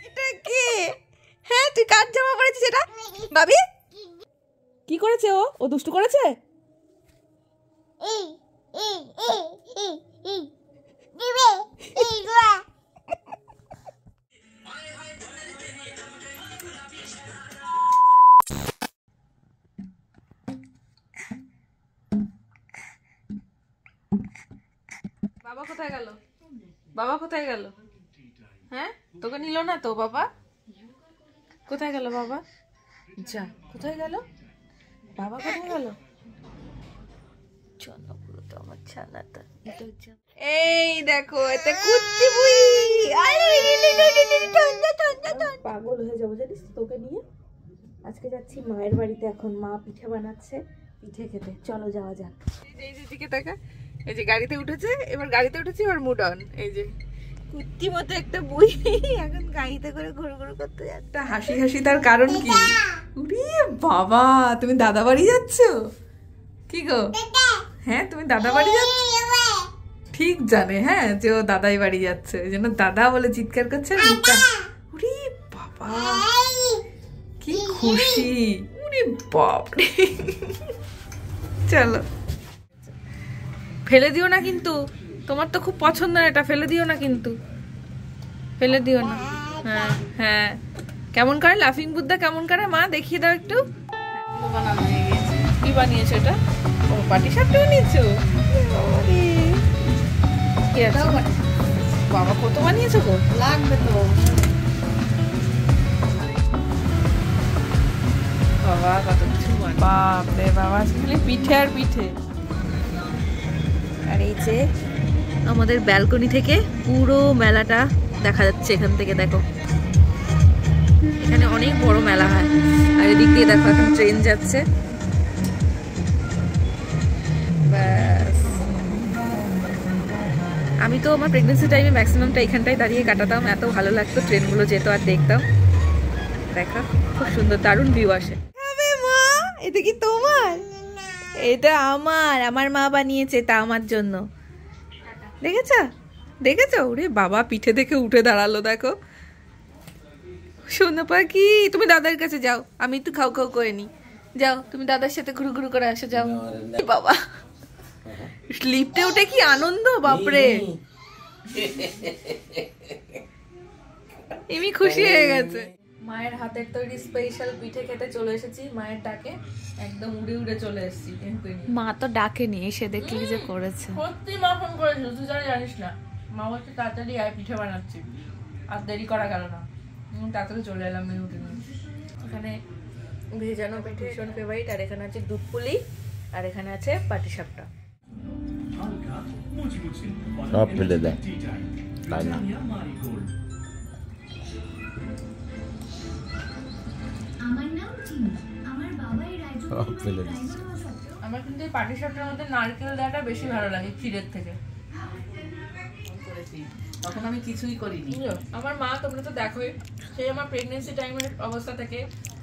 এটা কি? হ্যাঁ তুই কার জামা পরেছিস এটা? ভাবি কি করেছে ও? ও দুষ্টু করেছে? বাবা কোথায় গেল? বাবা কোথায় গেল? হ্যাঁ তোকে নিল না তো বাবা? কোথায় গেল বাবা? যা কোথায় গেল বাবা? কোথায় গেল? এই দেখো এটা কুত্তি বুই। পাগল হয়ে যাবো জানিস তোকে নিয়ে। আজকে যাচ্ছি মায়ের বাড়িতে, এখন মা পিঠে বানাচ্ছে, পিঠে খেতে। চলো যাওয়া যাক। এই যে দিকে দেখা, এই যে গাড়িতে উঠেছে, এবার গাড়িতে উঠেছি, এবার মুড অন। এই যে কুত্তি মতো একটা বুই এখন গাড়িতে করে ঘুরু ঘুরু করতে যাচ্ছে। হাসি হাসি তার কারণ কি? উরে বাবা তুমি দাদা বাড়ি যাচ্ছ? কি গো? হ্যাঁ তুমি দাদা বাড়ি যাচ্ছ? ঠিক জানে হ্যাঁ যে ও দাদাই বাড়ি যাচ্ছে, ওই জন্য দাদা বলে চিৎকার করছে। উরে বাবা কি খুশি, উরে বাপরে। চলো ফেলে দিও না কিন্তু, তোমার তো খুব পছন্দ এটা, ফেলে দিও না কিন্তু, ফেলে দিও না। হ্যাঁ হ্যাঁ কেমন করে লাফিং বুদ্ধা কেমন করে মা দেখিয়ে দাও একটু। কি বানিয়েছো এটা? ও পাটি সাপটা বানিয়েছো? বাবা কত বানিয়েছো গো? লাগবে তো বাবা, কত কিছু। বাপরে বাবা খালি পিঠে আর পিঠে। আর এই যে আমাদের ব্যালকনি থেকে পুরো মেলাটা দেখা যাচ্ছে এখান থেকে। দেখো এখানে অনেক বড় মেলা হয়। আর এদিক দিয়ে দেখো এখন ট্রেন যাচ্ছে। ব্যাস আমি তো আমার প্রেগনেন্সি টাইমে ম্যাক্সিমামটা এখানটায় দাঁড়িয়ে কাটাতাম, এত ভালো লাগতো, ট্রেনগুলো যেত আর দেখতাম। দেখা খুব সুন্দর দারুণ ভিউ আসে। মা এটা কি তোমার? এটা আমার, আমার মা বানিয়েছে তা আমার জন্য। দেখেছো দেখেছো? ওরে বাবা পিঠে দেখে উঠে দাঁড়ালো। দেখো সোনা পাখি, তুমি দাদার কাছে যাও, আমি একটু খাও খাও করে নি। যাও তুমি দাদার সাথে ঘুরু ঘুরু করে আসো, যাও। বাবা লিফটে উঠে কি আনন্দ বাপরে। এমনি খুশি হয়ে গেছে। মায়ের হাতের তৈরি স্পেশাল পিঠে খেতে চলে এসেছি মায়ের ডাকে, একদম উড়ে উড়ে চলে এসেছি। মা তো ডাকেনি, এসে দেখলি যে করেছে। সত্যি মা ফোন করেছিল, তুই জানিস না। মা বলছে তাড়াতাড়ি আয় পিঠে বানাচ্ছি, আর দেরি করা গেল না, তাড়াতাড়ি চলে এলাম মেয়ে উঠে নিয়ে। এখানে ভেজানো পিঠে ভীষণ ফেভারিট, আর এখানে আছে দুধ পুলি, আর এখানে আছে পাটিসাপটা। সব ফেলে দেয় তাই না? আমার কিন্তু এই পাটিসাপটার মধ্যে নারকেল দেওয়াটা বেশি ভালো লাগে ক্ষীরের থেকে। তখন আমি কিছুই করিনি। আমার মা, তোমরা তো দেখোই, সেই আমার প্রেগনেন্সি টাইমের অবস্থা থেকে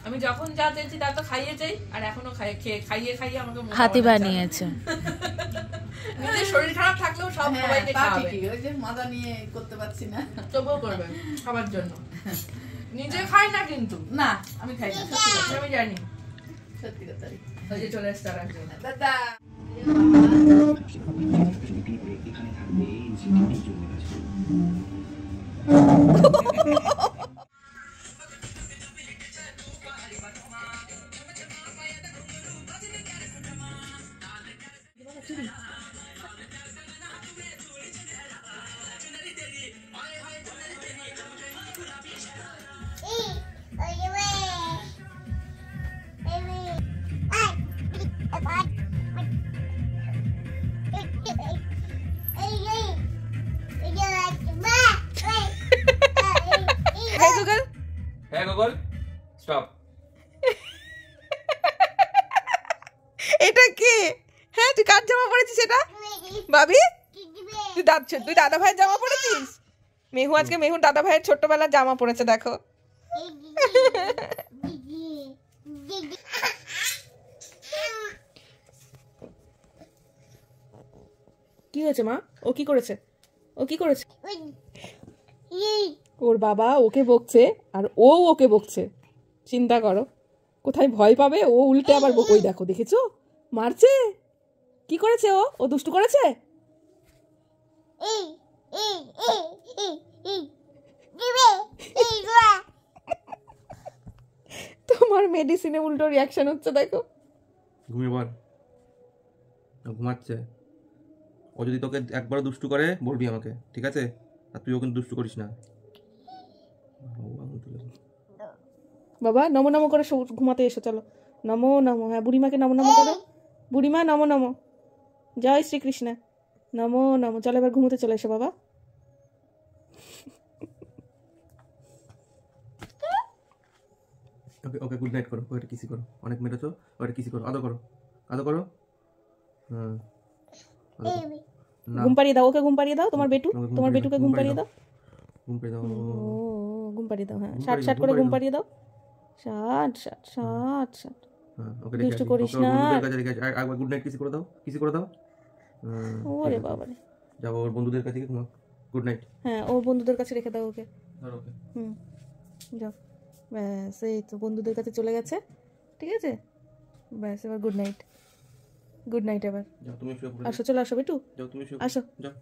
আমি যখন যা চেয়েছি তা তো খাইয়ে চাই, আর এখনো খাইয়ে খাইয়ে আমাকে হাতি বানিয়েছে। নিজের শরীর খারাপ থাকলেও সব সবাইকে খাওয়াবে। ওই যে মাথা নিয়ে করতে পারছি না, তবুও করবে খাবার জন্য। নিজে খাই না কিন্তু, না আমি খাই না, সত্যি কথা আমি জানি, সত্যি কথা। ওই যে চলে আসছে আর একজন, দাদা। Hey Google, stop. এটা কি? হ্যাঁ তুই কার জামা পরেছিস এটা? ভাবি তুই দাদা ভাইয়ের জামা পরেছিস? মেহু আজকে মেহুর দাদা ভাইয়ের ছোট্টবেলার জামা পরেছে, দেখো। কি হয়েছে মা? ও কি করেছে? ও কি করেছে? ওর বাবা ওকে বকছে আর ও ওকে বকছে, চিন্তা করো কোথায় ভয় পাবে। ও উল্টে আবার ওই দেখো, দেখেছো মারছে। কি করেছে ও দুষ্টু করেছে। তোমার মেডিসিনে উল্টো রিয়াকশন হচ্ছে দেখো। ঘুমিয়ে পড়, ঘুমাচ্ছে। ও যদি তোকে একবারও দুষ্টু করে বলবি আমাকে, ঠিক আছে? আর তুইও কিন্তু দুষ্টু করিস না। বাবা নমো নমো করে ঘুমাতে এসো, চলো নমো নমো। হ্যাঁ বুড়িমাকে নমো নমো করো, বুড়িমা নমো নমো, জয় শ্রীকৃষ্ণ, নমো নমো। চলো এবার ঘুমোতে চলে এসো বাবা। ওকে ওকে গুড নাইট করো, ওটা কিসি করো, অনেক মেরেছো, ওটা কিসি করো, আদর করো, আদর করো। হ্যাঁ ঘুম পাড়িয়ে দাও, ওকে ঘুম পাড়িয়ে দাও, তোমার বেটু, তোমার বেটুকে ঘুম পাড়িয়ে দাও, ঘুম পেয়ে দাও। ঘুম পাড়িয়ে দাও। হ্যাঁ ষাট ষাট করে ঘুম পাড়িয়ে দাও, ষাট ষাট ষাট ষাট। হ্যাঁ ওকে দুষ্টু করিস না। একবার গুড নাইট কিসি করে দাও, কিসি করে দাও। ওরে বাবা রে, যাবো ওর বন্ধুদের কাছে ঘুমাও। Good night. হ্যাঁ ও বন্ধুদের কাছে রেখে দাও ওকে। ধরো ওকে। যাও, ব্যাস এই তো বন্ধুদের কাছে চলে গেছে, ঠিক আছে? ব্যাস এবার গুড নাইট, গুড নাইট। এবার যাও তুমি শুয়ে পড়ো। আসো, চলে আসো বেটু, যাও তুমি শুয়ে আসো। যাও।